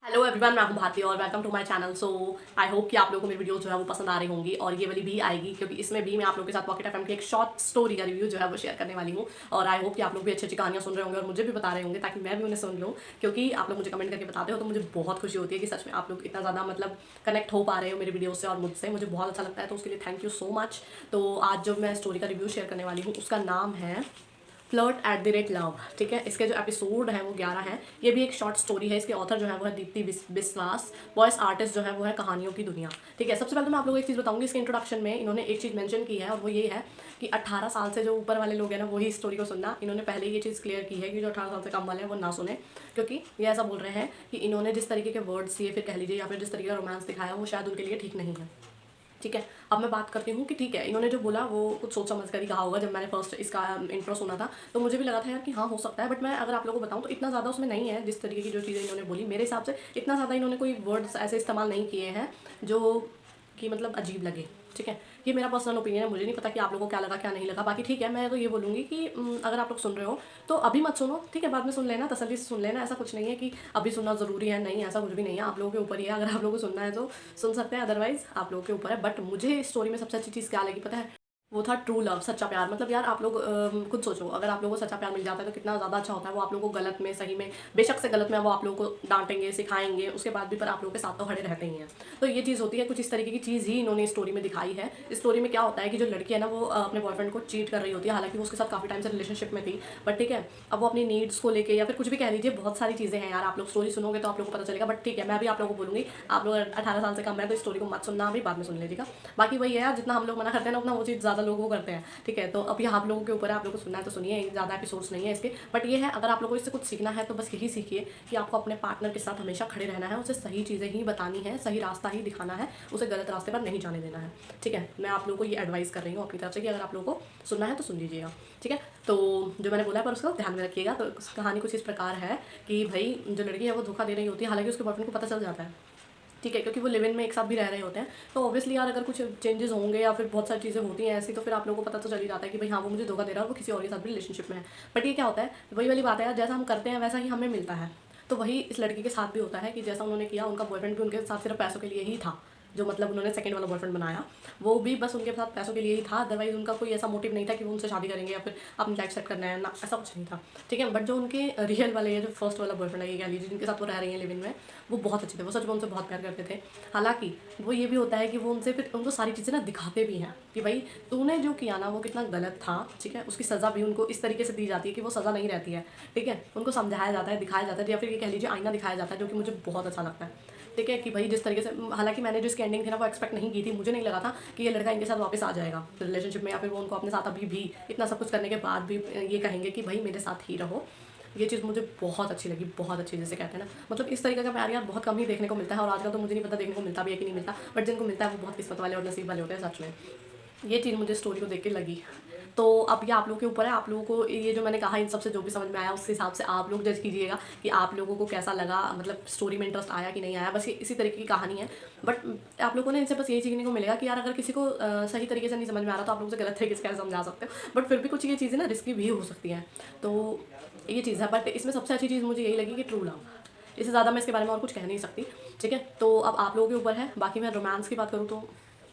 Hello everyone, मैं हूं भारती और welcome to my channel. So I hope कि आप लोगों को मेरी वीडियो जो है वो पसंद आ रही होंगी और ये वाली भी आएगी, क्योंकि इसमें भी मैं आप लोगों के साथ पॉकेट एफएम की एक शॉर्ट स्टोरी का रिव्यू जो है वो शेयर करने वाली हूं। और आई होप कि आप लोग भी अच्छी अच्छी कहानियां सुन रहे होंगे और मुझे भी बता रहे होंगे ताकि मैं भी उन्हें सुन लूँ, क्योंकि आप लोग मुझे कमेंट करके बताते हो तो मुझे बहुत खुशी होती है कि सच में आप लोग इतना ज़्यादा कनेक्ट हो पा रहे हो मेरी वीडियो से और मुझसे। मुझे बहुत अच्छा लगता है, तो उसके लिए थैंक यू सो मच। तो आज जो मैं स्टोरी का रिव्यू शेयर करने वाली हूँ उसका नाम है फ्लर्ट@लव। ठीक है, इसके जो एपिसोड है वो 11 है। ये भी एक शॉर्ट स्टोरी है। इसके ऑथर जो है वो है दीप्ति बिस्वास। वॉइस आर्टिस्ट जो है वो है कहानियों की दुनिया। ठीक है, सबसे पहले तो मैं आप लोगों को एक चीज़ बताऊंगी। इसके इंट्रोडक्शन में इन्होंने एक चीज़ मेंशन की है और वो ये है कि 18 साल से जो ऊपर वाले लोग हैं ना वही स्टोरी को सुनना। इन्होंने पहले ये चीज़ क्लियर की है कि जो 18 साल से कम वाले हैं वो ना सुने, क्योंकि ये ऐसा बोल रहे हैं कि इन्होंने जिस तरीके के वर्ड्स दिए, फिर कह लीजिए, या फिर जिस तरीके का रोमांस दिखाया वो शायद उनके लिए ठीक नहीं है। ठीक है, अब मैं बात करती हूँ कि ठीक है, इन्होंने जो बोला वो कुछ सोच समझ कर ही कहा होगा। जब मैंने फर्स्ट इसका इंट्रो सुना था तो मुझे भी लगा था यार कि हाँ हो सकता है, बट मैं अगर आप लोगों को बताऊँ तो इतना ज़्यादा उसमें नहीं है। जिस तरीके की जो चीज़ें इन्होंने बोली, मेरे हिसाब से इतना ज़्यादा इन्होंने कोई वर्ड्स ऐसे इस्तेमाल नहीं किए हैं जो कि अजीब लगे। ठीक है, ये मेरा पर्सनल ओपिनियन है। मुझे नहीं पता कि आप लोगों को क्या लगा क्या नहीं लगा। बाकी ठीक है, मैं तो ये बोलूँगी कि अगर आप लोग सुन रहे हो तो अभी मत सुनो। ठीक है, बाद में सुन लेना, तसल्ली से सुन लेना। ऐसा कुछ नहीं है कि अभी सुनना ज़रूरी है, नहीं, ऐसा कुछ भी नहीं है। आप लोगों के ऊपर ही है, अगर आप लोगों को सुनना है तो सुन सकते हैं, अदरवाइज़ आप लोगों के ऊपर है। बट मुझे इस स्टोरी में सबसे अच्छी चीज़ क्या लगी पता है? वो था ट्रू लव, सच्चा प्यार। यार आप लोग खुद सोचो, अगर आप लोगों को सच्चा प्यार मिल जाता है तो कितना ज़्यादा अच्छा होता है। वो आप लोगों को गलत में, सही में, बेशक से गलत में वो आप लोगों को डांटेंगे, सिखाएंगे, उसके बाद भी पर आप लोगों के साथ तो खड़े रहते ही हैं। तो ये चीज़ होती है, कुछ इस तरीके की चीज़ ही इन्होंने स्टोरी में दिखाई है। इस स्टोरी में क्या होता है कि जो लड़की है ना वो अपने बॉयफ्रेंड को चीट कर रही होती है, हालांकि वो उसके साथ काफ़ी टाइम से रिलेशनशिप में थी। बट ठीक है, अब वो अपनी नीड्स को लेके या फिर कुछ भी कह लीजिए, बहुत सारी चीज़ें हैं यार। आप लोग स्टोरी सुनोगे तो आप लोगों को पता चलेगा। बट ठीक है, मैं भी आप लोगों को बोलूँगी, आप लोग 18 साल से कम है तो स्टोरी को मत सुनना, अभी बाद में सुन लीजिएगा। बाकी वही है यार, जितना हम लोग मना करते हैं ना उतना वो चीज़ ज़्यादा लोग वो करते हैं। ठीक है, तो अभी आप लोगों के ऊपर है, आप लोगों को सुनना है तो सुनिए। ज़्यादा एपिसोड्स नहीं है इसके, बट ये है, अगर आप लोगों को इससे कुछ सीखना है तो बस यही सीखिए कि आपको अपने पार्टनर के साथ हमेशा खड़े रहना है, उसे सही चीज़ें ही बतानी है, सही रास्ता ही दिखाना है, उसे गलत रास्ते पर नहीं जाने देना है। ठीक है, मैं आप लोगों को ये एडवाइस कर रही हूँ अपनी तरफ से कि अगर आप लोगों को सुनना है तो सुन लीजिएगा। ठीक है, तो जो मैंने बोला है पर उसको ध्यान में रखिएगा। तो कहानी कुछ इस प्रकार है कि भाई जो लड़की है वो धोखा दे रही होती है, हालांकि उसके बॉयफ्रेंड को पता चल जाता है। ठीक है, क्योंकि वो लिव इन में एक साथ भी रह रहे होते हैं, तो ऑब्वियसली यार अगर कुछ चेंजेस होंगे या फिर बहुत सारी चीज़ें होती हैं ऐसी, तो फिर आप लोगों को पता तो चल ही जाता है कि भाई हाँ वो मुझे धोखा दे रहा है और वो किसी और के साथ भी रिलेशनशिप में है। बट ये क्या होता है, वही वाली बात है यार, जैसा हम करते हैं वैसा ही हमें मिलता है। तो वही इस लड़की के साथ भी होता है कि जैसा उन्होंने किया, उनका बॉयफ्रेंड भी उनके साथ सिर्फ पैसों के लिए ही था। जो उन्होंने सेकंड वाला बॉयफ्रेंड बनाया, वो भी बस उनके साथ पैसों के लिए ही था। अदरवाइज उनका कोई ऐसा मोटिव नहीं था कि वो उनसे शादी करेंगे या फिर अपनी लाइफ सेट करना है ना, ऐसा कुछ नहीं था। ठीक है, बट जो उनके रियल वाले है, जो फर्स्ट वाला बॉयफ्रेंड है, ये कह लीजिए, जिनके साथ वो रह रही हैं लिव इन में, वो बहुत अच्छे थे। वो सच में उनसे बहुत प्यार करते थे। हालांकि वो ये भी होता है कि वो उनसे फिर उनको सारी चीज़ें ना दिखाते भी हैं कि भाई तूने जो किया ना वो कितना गलत था। ठीक है, उसकी सज़ा भी उनको इस तरीके से दी जाती है कि वो सज़ा नहीं रहती है। ठीक है, उनको समझाया जाता है, दिखाया जाता है, या फिर ये कह लीजिए आईना दिखाया जाता है, जो कि मुझे बहुत अच्छा लगता है। ठीक है, कि भाई जिस तरीके से, हालांकि मैंने जो इसकी एंडिंग थी ना वो एक्सपेक्ट नहीं की थी। मुझे नहीं लगा था कि ये लड़का इनके साथ वापस आ जाएगा रिलेशनशिप में, या फिर वो उनको अपने साथ अभी भी इतना सब कुछ करने के बाद भी ये कहेंगे कि भाई मेरे साथ ही रहो। ये चीज़ मुझे बहुत अच्छी लगी, बहुत अच्छी, जैसे कहते हैं ना, इस तरीके का प्यार यार बहुत कम ही देखने को मिलता है। और आजकल तो मुझे नहीं पता देखने को मिलता भी है कि नहीं मिलता, बट जिनको मिलता है वो बहुत किस्मत वाले और नसीब वाले होते हैं सच में। ये चीज़ मुझे स्टोरी को देख के लगी। तो अब ये आप लोगों के ऊपर है, आप लोगों को ये जो मैंने कहा इन सबसे जो भी समझ में आया उस हिसाब से आप लोग जज कीजिएगा कि आप लोगों को कैसा लगा, स्टोरी में इंटरेस्ट आया कि नहीं आया। बस ये इसी तरीके की कहानी है। बट आप लोगों ने इनसे बस यही सीखने को मिलेगा कि यार अगर किसी को सही तरीके से नहीं समझ में आ रहा तो आप लोग उसे गलत तरीके से कैसे समझा सकते हो। बट फिर भी कुछ ये चीज़ें ना रिस्की भी हो सकती हैं, तो ये चीज़ है। बट इसमें सबसे अच्छी चीज़ मुझे यही लगी कि ट्रू लव। इससे ज़्यादा मैं इसके बारे में और कुछ कह नहीं सकती। ठीक है, तो अब आप लोगों के ऊपर है। बाकी मैं रोमांस की बात करूँ तो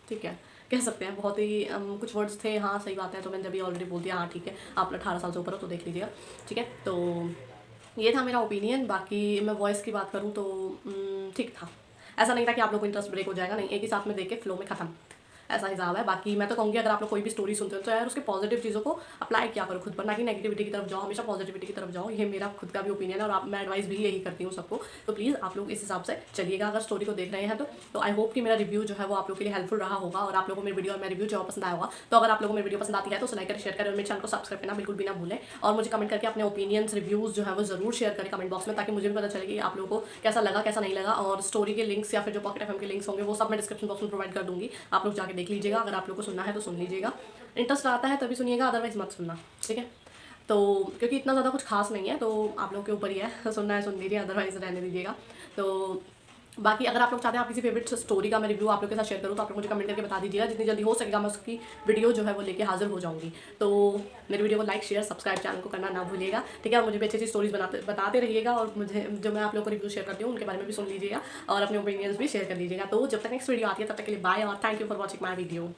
ठीक है, कह सकते हैं बहुत ही कुछ वर्ड्स थे, हाँ सही बात है, तो मैंने जब ऑलरेडी बोल दिया। हाँ ठीक है, आप 18 साल से ऊपर हो तो देख लीजिएगा। ठीक है, तो ये था मेरा ओपिनियन। बाकी मैं वॉइस की बात करूँ तो ठीक था। ऐसा नहीं था कि आप लोग को इंटरेस्ट ब्रेक हो जाएगा, नहीं, एक ही साथ में देख के फ्लो में खत्म, ऐसा हिसाब है। बाकी मैं तो कहूँगी अगर आप लोग कोई भी स्टोरी सुनते हो तो यार उसके पॉजिटिव चीज़ों को अप्लाई किया करो खुद पर, ना कि नेगेटिविटी की तरफ जाओ। हमेशा पॉजिटिविटी की तरफ जाओ, ये मेरा खुद का भी ओपिनियन है और मैं एडवाइस भी यही करती हूँ सबको। तो प्लीज़ आप लोग इस हिसाब से चलिएगा अगर स्टोरी को देख रहे हैं तो आई होप कि मेरा रिव्यू जो है वो आप लोग के लिए हेल्पफुल रहा होगा और आप लोगों को मेरी वीडियो और मेरा रिव्यू जो पसंद आया होगा। तो अगर आप लोगों को मेरी वीडियो पसंद आती है तो उसे लाइक करें, शेयर करें और मेरे चैनल को सब्सक्राइब करना बिल्कुल भी ना भूलें। और मुझे कमेंट करके अपने ओपिनियंस, रिव्यूज़ जो है वो ज़रूर शेयर करें कमेंट बॉक्स में, ताकि मुझे भी पता चले कि आप लोगों को कैसा लगा कैसा नहीं लगा। और स्टोरी के लिंक्स या फिर जो पॉकेट एफएम के लिंक्स होंगे वो सब मैं डिस्क्रिप्शन बॉक्स में प्रोवाइड कर दूँगी, आप लोग जाके देख लीजिएगा। अगर आप लोग को सुनना है तो सुन लीजिएगा, इंटरेस्ट आता है तभी सुनिएगा, अदरवाइज मत सुनना। ठीक है, तो क्योंकि इतना ज़्यादा कुछ खास नहीं है, तो आप लोगों के ऊपर ही है, सुनना है सुन लीजिए, अदरवाइज रहने दीजिएगा। तो बाकी अगर आप लोग चाहते हैं आप किसी फेवरेट स्टोरी का मैं रिव्यू आप लोग के साथ शेयर करूँ तो आप लोग मुझे कमेंट करके बता दीजिएगा। जितनी जल्दी हो सकेगा मैं उसकी वीडियो जो है वो लेके हाजिर हो जाऊंगी। तो मेरी वीडियो को लाइक शेयर सब्सक्राइब चैनल को करना ना भूलिएगा, ठीक है। और मुझे भी अच्छी अच्छी स्टोरीज बताते रहिएगा, और मुझे जो मैं आप लोग को रिव्यू शेयर करती हूँ उनके बारे में भी सुन लीजिएगा और अपने ओपिनियंस भी शेयर कर लीजिएगा। तो जब तक नेक्स्ट वीडियो आती है तब तक के लिए बाय, और thank you for watching my video.